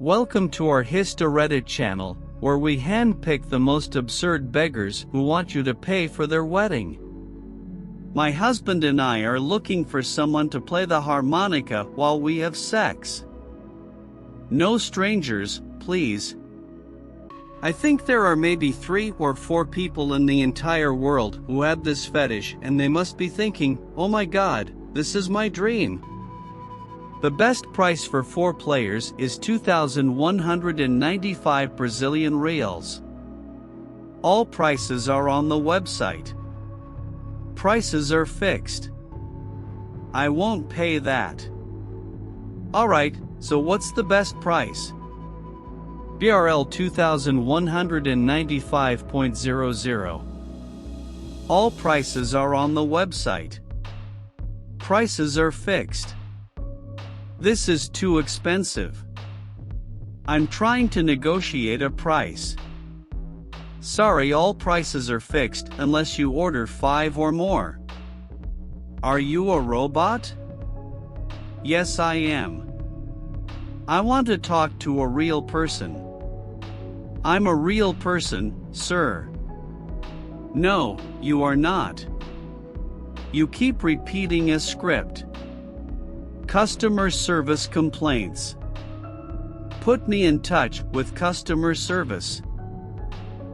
Welcome to our HistoReddit channel, where we handpick the most absurd beggars who want you to pay for their wedding. My husband and I are looking for someone to play the harmonica while we have sex. No strangers, please. I think there are maybe 3 or 4 people in the entire world who have this fetish, and they must be thinking, oh my god, this is my dream. The best price for 4 players is 2,195 Brazilian reals. All prices are on the website. Prices are fixed. I won't pay that. Alright, so what's the best price? BRL 2,195.00. All prices are on the website. Prices are fixed. This is too expensive. I'm trying to negotiate a price. Sorry, all prices are fixed unless you order 5 or more. Are you a robot? Yes, I am. I want to talk to a real person. I'm a real person, sir. No, you are not. You keep repeating a script. Customer service complaints. Put me in touch with customer service.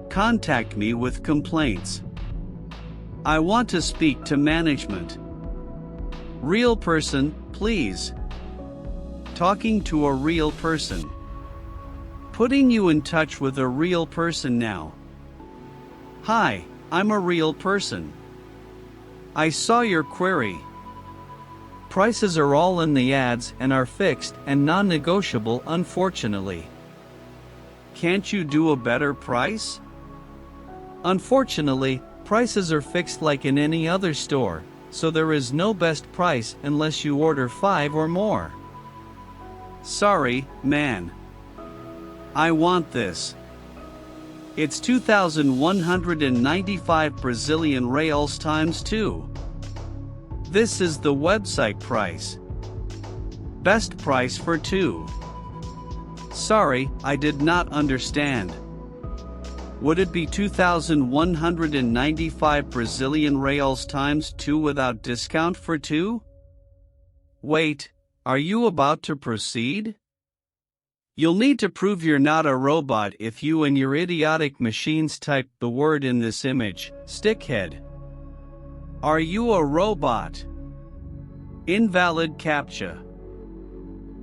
Contact me with complaints. I want to speak to management. Real person, please. Talking to a real person. Putting you in touch with a real person now. Hi, I'm a real person. I saw your query. Prices are all in the ads and are fixed and non-negotiable, unfortunately. Can't you do a better price? Unfortunately, prices are fixed like in any other store, so there is no best price unless you order 5 or more. Sorry, man. I want this. It's 2,195 Brazilian reals times 2. This is the website price. Best price for 2. Sorry, I did not understand. Would it be 2,195 Brazilian reals times 2 without discount for 2? Wait, are you about to proceed? You'll need to prove you're not a robot if you and your idiotic machines type the word in this image, stickhead. Are you a robot? Invalid CAPTCHA.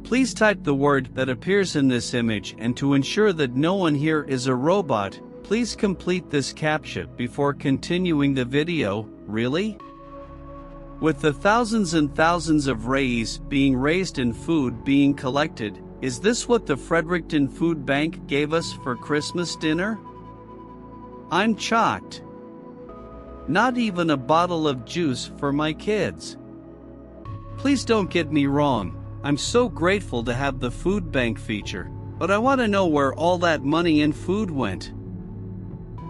Please type the word that appears in this image, and to ensure that no one here is a robot, please complete this CAPTCHA before continuing the video. Really? With the thousands and thousands of reais being raised and food being collected, is this what the Fredericton Food Bank gave us for Christmas dinner? I'm shocked. Not even a bottle of juice for my kids. Please don't get me wrong, I'm so grateful to have the food bank feature, but I want to know where all that money in food went.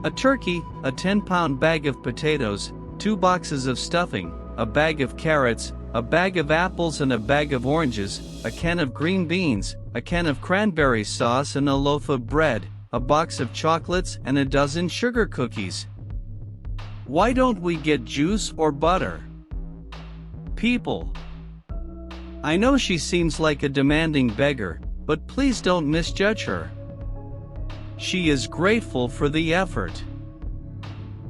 A turkey, a 10-pound bag of potatoes, 2 boxes of stuffing, a bag of carrots, a bag of apples and a bag of oranges, a can of green beans, a can of cranberry sauce and a loaf of bread, a box of chocolates and a dozen sugar cookies. Why don't we get juice or butter? People. I know she seems like a demanding beggar, but please don't misjudge her. She is grateful for the effort.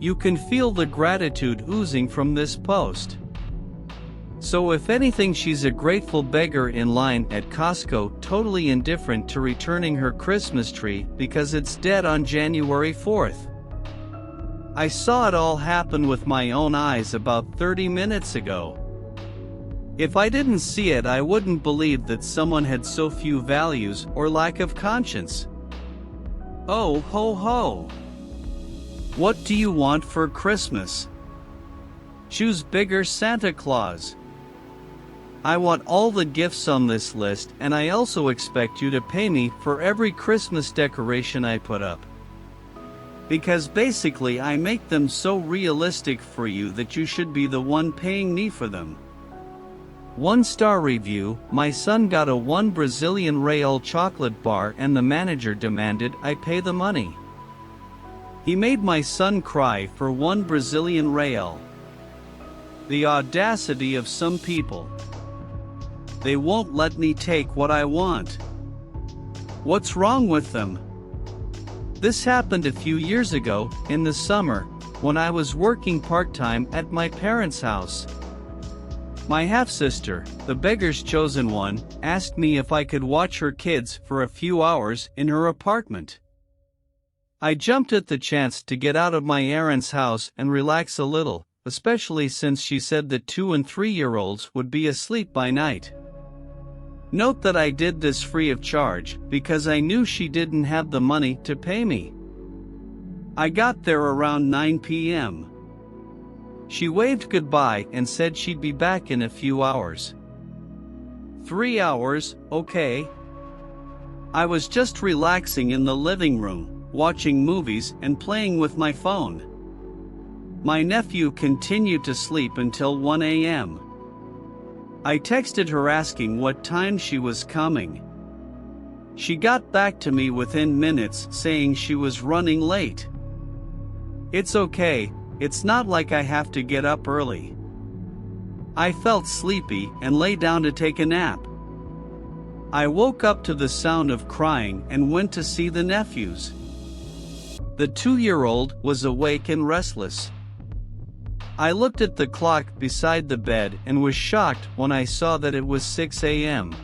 You can feel the gratitude oozing from this post. So if anything, she's a grateful beggar in line at Costco, totally indifferent to returning her Christmas tree because it's dead on January 4th. I saw it all happen with my own eyes about 30 minutes ago. If I didn't see it, I wouldn't believe that someone had so few values or lack of conscience. Oh ho ho! What do you want for Christmas? Choose bigger, Santa Claus. I want all the gifts on this list, and I also expect you to pay me for every Christmas decoration I put up. Because basically I make them so realistic for you that you should be the one paying me for them. 1-star review, my son got a 1 Brazilian real chocolate bar and the manager demanded I pay the money. He made my son cry for 1 Brazilian real. The audacity of some people. They won't let me take what I want. What's wrong with them? This happened a few years ago, in the summer, when I was working part-time at my parents' house. My half-sister, the beggar's chosen one, asked me if I could watch her kids for a few hours in her apartment. I jumped at the chance to get out of my aunt's house and relax a little, especially since she said that 2- and 3-year-olds would be asleep by night. Note that I did this free of charge, because I knew she didn't have the money to pay me. I got there around 9 p.m. She waved goodbye and said she'd be back in a few hours. 3 hours, okay. I was just relaxing in the living room, watching movies and playing with my phone. My nephew continued to sleep until 1 a.m. I texted her asking what time she was coming. She got back to me within minutes saying she was running late. It's okay, it's not like I have to get up early. I felt sleepy and lay down to take a nap. I woke up to the sound of crying and went to see the nephews. The 2-year-old was awake and restless. I looked at the clock beside the bed and was shocked when I saw that it was 6 a.m.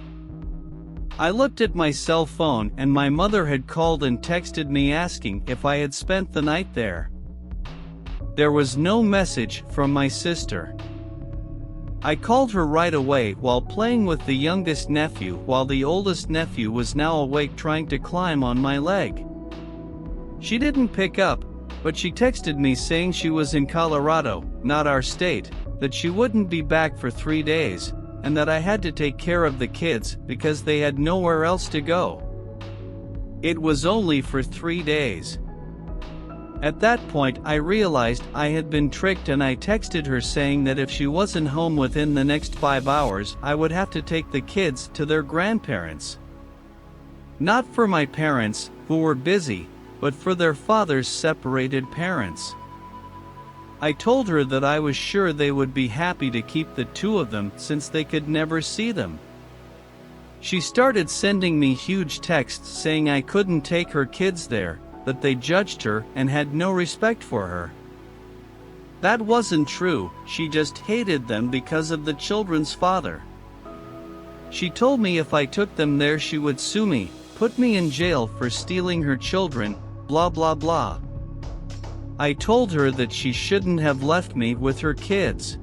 I looked at my cell phone and my mother had called and texted me asking if I had spent the night there. There was no message from my sister. I called her right away while playing with the youngest nephew while the oldest nephew was now awake trying to climb on my leg. She didn't pick up, but she texted me saying she was in Colorado, not our state, that she wouldn't be back for 3 days, and that I had to take care of the kids because they had nowhere else to go. It was only for 3 days. At that point I realized I had been tricked and I texted her saying that if she wasn't home within the next 5 hours I would have to take the kids to their grandparents. Not for my parents, who were busy, but for their father's separated parents. I told her that I was sure they would be happy to keep the 2 of them since they could never see them. She started sending me huge texts saying I couldn't take her kids there, that they judged her and had no respect for her. That wasn't true, she just hated them because of the children's father. She told me if I took them there she would sue me, put me in jail for stealing her children, blah blah blah. I told her that she shouldn't have left me with her kids.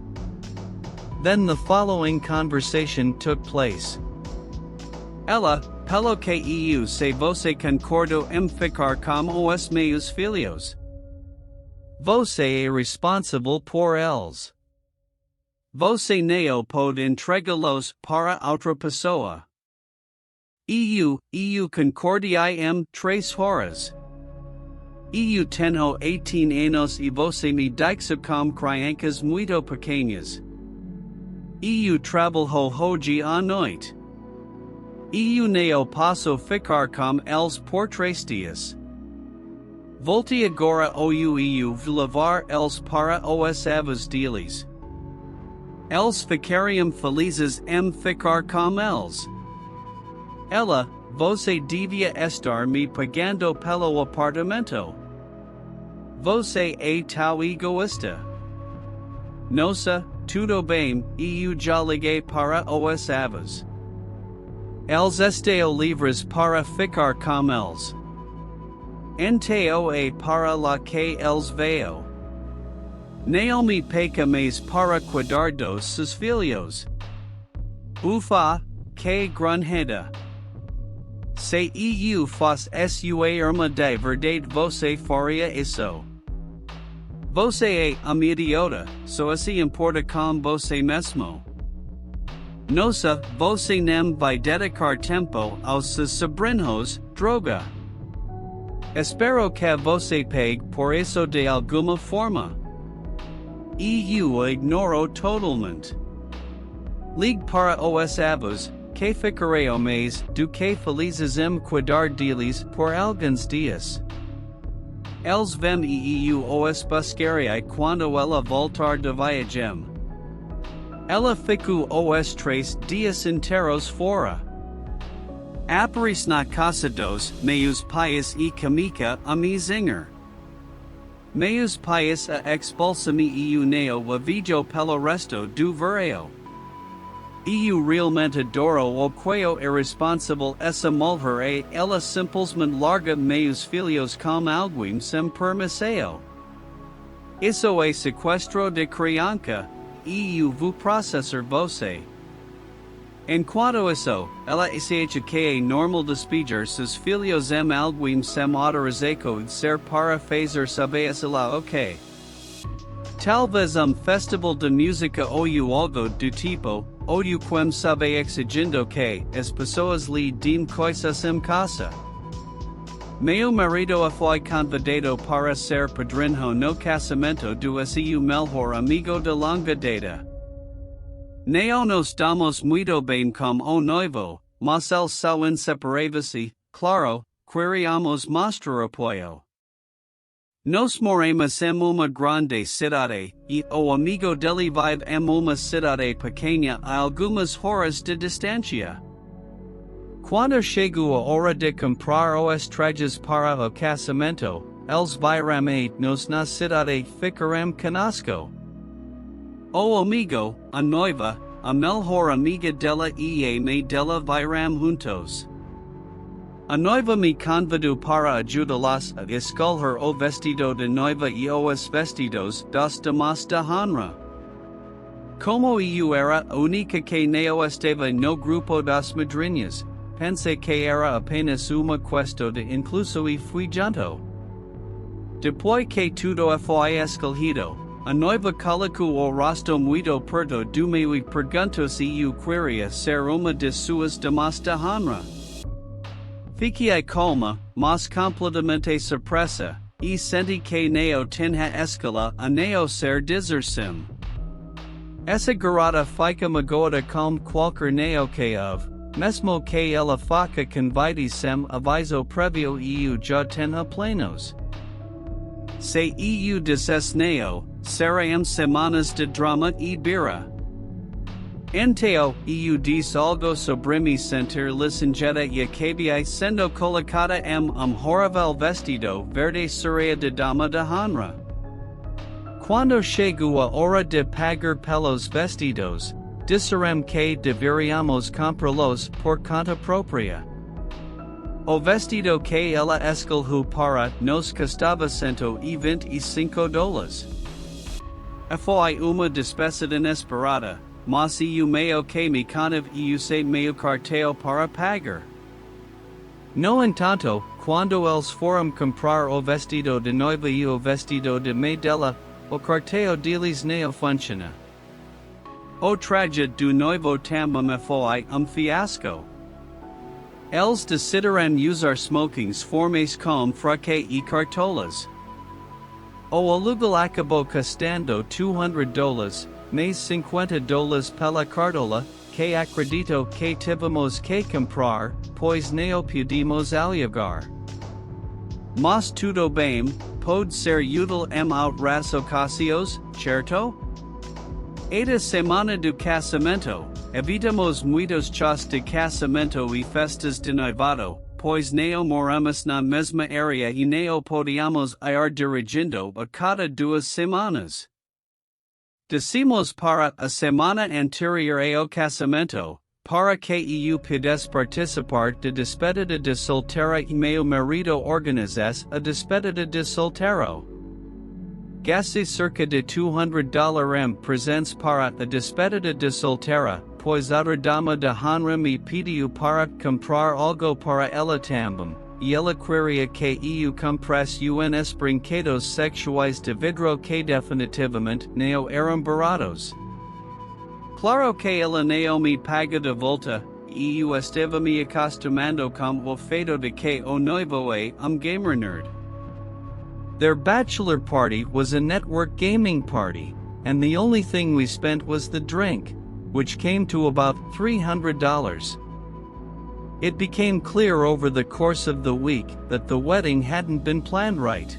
Then the following conversation took place. Ela, pelo que eu se você concordo ficar com os meus filhos. Você é responsável por eles. Você não pode entregá-los para outra pessoa. Eu concordia 3 horas. Eu tenho 18 anos e você me diz com crianças muito pequenas. Eu trabalho hoje à noite. Eu não posso ficar com eles por 3 dias. Volte agora ou eu levar eles para os avós deles. Eles ficariam felizes em ficar com eles. Ela, você devia estar me pagando pelo apartamento. Você é tão egoísta. Nossa, tudo bem, eu já liguei para os avós. Eles estão livres para ficar com eles. Então é para lá que eles veio. Não me paga mais para cuidar dos seus filhos. Ufa, que granheda. Se eu fosse sua irmã de verdade você faria isso. Você é uma idiota, só se importa com você mesmo. Nossa, você não vai dedicar tempo aos seus sobrinhos, droga. Espero que você pague por isso de alguma forma. Eu ignoro totalmente. Ligue para os avos, que ficarei mês, do que felizes cuidar deles por alguns dias. Eles vem os buscarei quando ela voltar de viagem. Ela ficou os 3 dias inteiros fora. Aparece na casa dos meus pais e comica a me zinger. Meus pais a expulsa-me neo a vídeo pelo resto do verão. Realmente adoro o queo irresponsável essa mulher ela simplesmente larga meus filhos com alguém sem permissão. Isso é sequestro de criança, vou processar você. Enquanto isso, ela acha que é normal despedir seus filhos alguém sem autorização de ser para fazer saber lá ok. Talvez festival de música ou algo do tipo, ou quem sabe exigindo que as pessoas lhe deem coisas casa. Meu marido foi convidado para ser padrinho no casamento do seu melhor amigo de longa data. Não nos damos muito bem com o noivo, mas ele são inseparáveis, claro, queríamos mostrar apoio. Nos moremos em uma grande cidade, e o amigo dele vive em uma cidade pequena a algumas horas de distância. Quando chegou a hora de comprar os trajes para o casamento, eles viram nos na cidade ficaram conosco. O amigo, a noiva, a melhor amiga dela e a mãe dela viram juntos. A noiva me convidou para ajudá-las a escolher o vestido de noiva e os vestidos das damas de honra. Como eu era a única que não estava no grupo das madrinhas, pensei que era apenas uma questão de incluso e fui junto. Depois que tudo foi escolhido, a noiva colocou o rosto muito perto do meu e perguntou se eu queria ser uma de suas damas de honra. Fiquei calma, mas completamente surpresa, e senti que não tinha escolha a não ser dizer-sim. Essa garota fica magoada com qualquer não que houve, mesmo que ela faça convite-sem aviso prévio e eu já tenha planos. Se eu dissesse não, seriam semanas de drama e bira. Então, eu disse algo sobre me sentir lisonjeada e acabei sendo colocada em horrível vestido verde sereia de dama de honra. Quando chegou a hora de pagar pelos vestidos, disseram que deveríamos comprá-los por conta própria. O vestido que ela escolheu para nos custava $125. Foi uma despesa inesperada. Mas eu meio que me contive e usei meu cartão para pagar. No entanto, quando eles foram comprar o vestido de noiva e o vestido de mãe dela, o cartão deles não funciona. O traje do noivo também foi fiasco. Eles decidiram usar smokings formes com fraque e cartolas. O aluguel acabou custando $200. Mais $50 pela cartola, que acredito que tivemos que comprar, pois não pudimos alugar. Mas tudo bem, pode ser útil em outras ocasiões, certo? Esta semana do casamento, evitamos muitos chás de casamento e festas de noivado, pois não moramos na mesma área e não podíamos ir dirigindo a cada 2 semanas. Decidimos para a semana anterior ao casamento, para que eu pudesse participar da despedida de solteira e meu marido organizasse a despedida de solteiro. Gastei cerca de $200 em presentes para a despedida de solteira, pois outra dama de honra me pediu para comprar algo para ela também. E ela queria que eu comprasse uns brinquedos sexuais de vidro que definitivamente não eram baratos. Claro que ela não me paga de volta, e eu estava me acostumando com o fato de que o noivo é gamer nerd. Their bachelor party was a network gaming party, and the only thing we spent was the drink. which came to about $300. It became clear over the course of the week that the wedding hadn't been planned right.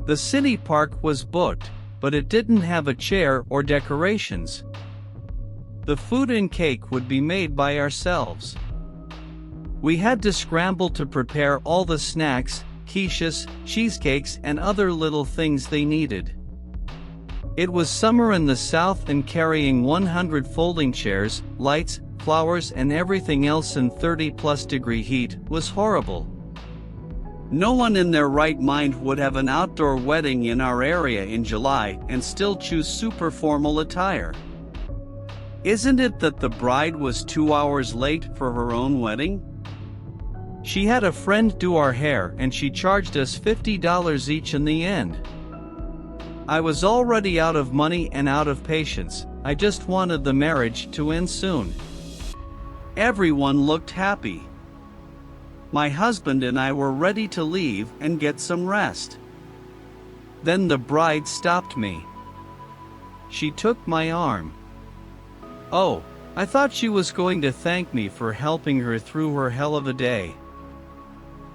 The city park was booked, but it didn't have a chair or decorations. The food and cake would be made by ourselves. We had to scramble to prepare all the snacks, quiches, cheesecakes, and other little things they needed. It was summer in the south, and carrying 100 folding chairs, lights, flowers, and everything else in 30+ degree heat was horrible. No one in their right mind would have an outdoor wedding in our area in July and still choose super formal attire. Isn't it that the bride was 2 hours late for her own wedding? She had a friend do our hair and she charged us $50 each in the end. I was already out of money and out of patience. I just wanted the marriage to end soon. Everyone looked happy. My husband and I were ready to leave and get some rest. Then the bride stopped me. She took my arm. Oh, I thought she was going to thank me for helping her through her hell of a day.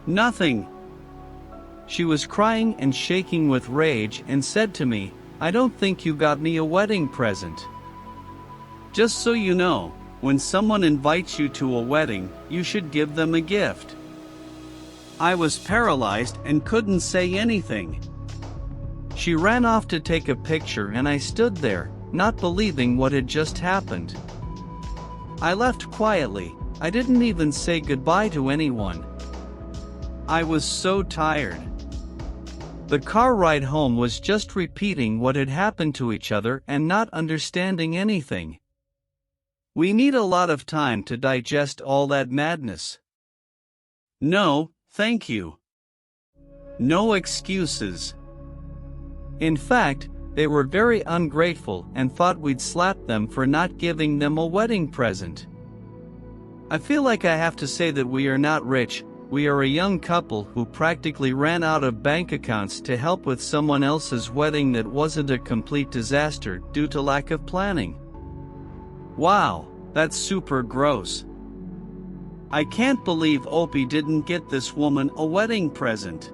Nothing. She was crying and shaking with rage and said to me, "I don't think you got me a wedding present." Just so you know, when someone invites you to a wedding, you should give them a gift. I was paralyzed and couldn't say anything. She ran off to take a picture and I stood there, not believing what had just happened. I left quietly. I didn't even say goodbye to anyone. I was so tired. The car ride home was just repeating what had happened to each other and not understanding anything. We need a lot of time to digest all that madness. No, thank you. No excuses. In fact, they were very ungrateful and thought we'd slap them for not giving them a wedding present. I feel like I have to say that we are not rich. We are a young couple who practically ran out of bank accounts to help with someone else's wedding that wasn't a complete disaster due to lack of planning. Wow, that's super gross. I can't believe Opie didn't get this woman a wedding present.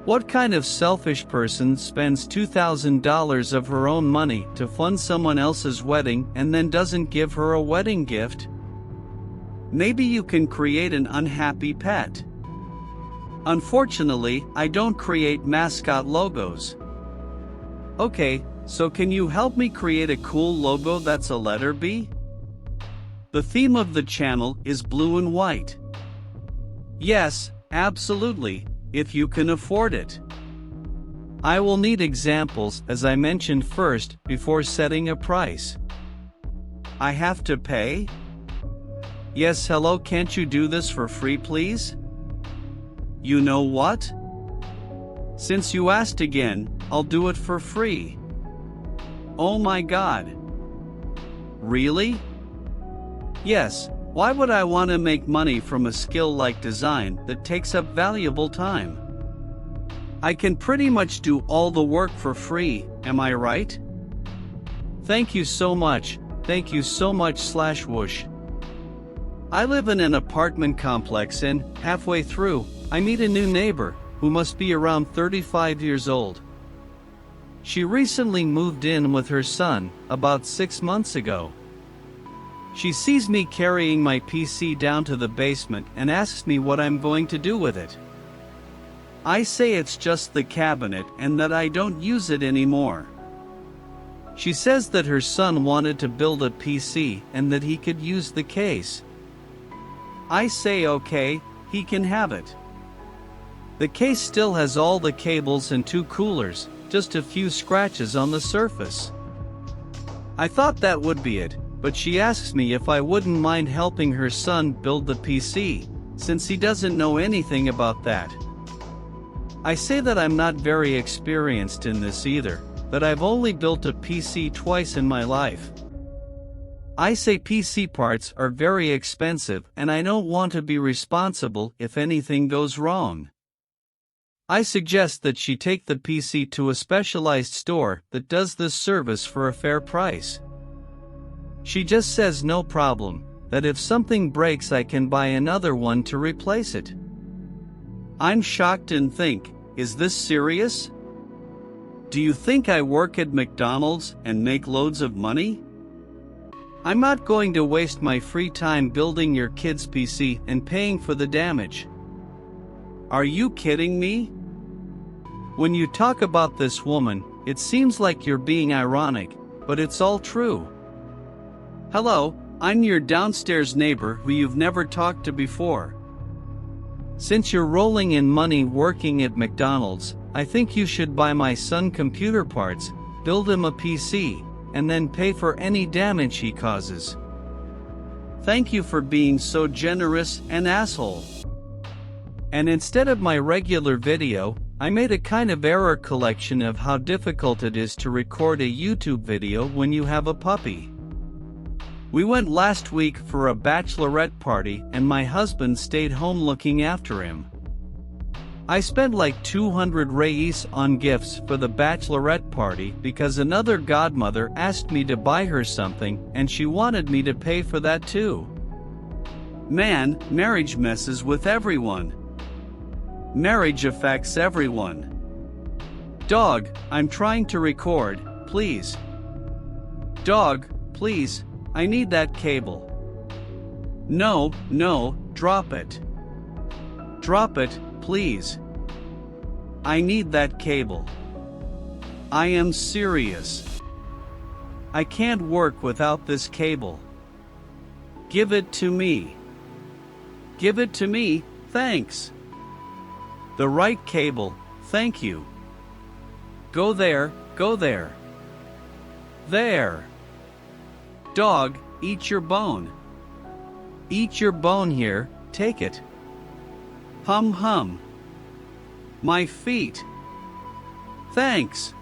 What kind of selfish person spends $2,000 of her own money to fund someone else's wedding and then doesn't give her a wedding gift? Maybe you can create an unhappy pet. Unfortunately, I don't create mascot logos. Okay, so can you help me create a cool logo that's a letter B? The theme of the channel is blue and white. Yes, absolutely, if you can afford it. I will need examples as I mentioned first before setting a price. I have to pay? Yes, hello, can't you do this for free please? You know what? Since you asked again, I'll do it for free. Oh my God. Really? Yes, why would I want to make money from a skill like design that takes up valuable time? I can pretty much do all the work for free, am I right? Thank you so much, /whoosh. I live in an apartment complex and, halfway through, I meet a new neighbor, who must be around 35 years old. She recently moved in with her son, about 6 months ago. She sees me carrying my PC down to the basement and asks me what I'm going to do with it. I say it's just the cabinet and that I don't use it anymore. She says that her son wanted to build a PC and that he could use the case. I say okay, he can have it. The case still has all the cables and 2 coolers, just a few scratches on the surface. I thought that would be it, but she asks me if I wouldn't mind helping her son build the PC, since he doesn't know anything about that. I say that I'm not very experienced in this either, that I've only built a PC twice in my life. I say PC parts are very expensive and I don't want to be responsible if anything goes wrong. I suggest that she take the PC to a specialized store that does this service for a fair price. She just says no problem, that if something breaks I can buy another one to replace it. I'm shocked and think, is this serious? Do you think I work at McDonald's and make loads of money? I'm not going to waste my free time building your kid's PC and paying for the damage. Are you kidding me? When you talk about this woman, it seems like you're being ironic, but it's all true. Hello, I'm your downstairs neighbor who you've never talked to before. Since you're rolling in money working at McDonald's, I think you should buy my son computer parts, build him a PC, and then pay for any damage he causes. Thank you for being so generous and asshole. And instead of my regular video, I made a kind of error collection of how difficult it is to record a YouTube video when you have a puppy. We went last week for a bachelorette party and my husband stayed home looking after him. I spent like 200 reais on gifts for the bachelorette party because another godmother asked me to buy her something and she wanted me to pay for that too. Man, marriage messes with everyone. Marriage affects everyone. Dog, I'm trying to record, please. Dog, please, I need that cable. No, drop it. Drop it, please. I need that cable. I am serious. I can't work without this cable. Give it to me. Give it to me, thanks. The right cable, thank you. Go there, go there. There. Dog, eat your bone. Eat your bone here, take it. Hum hum. My feet. Thanks.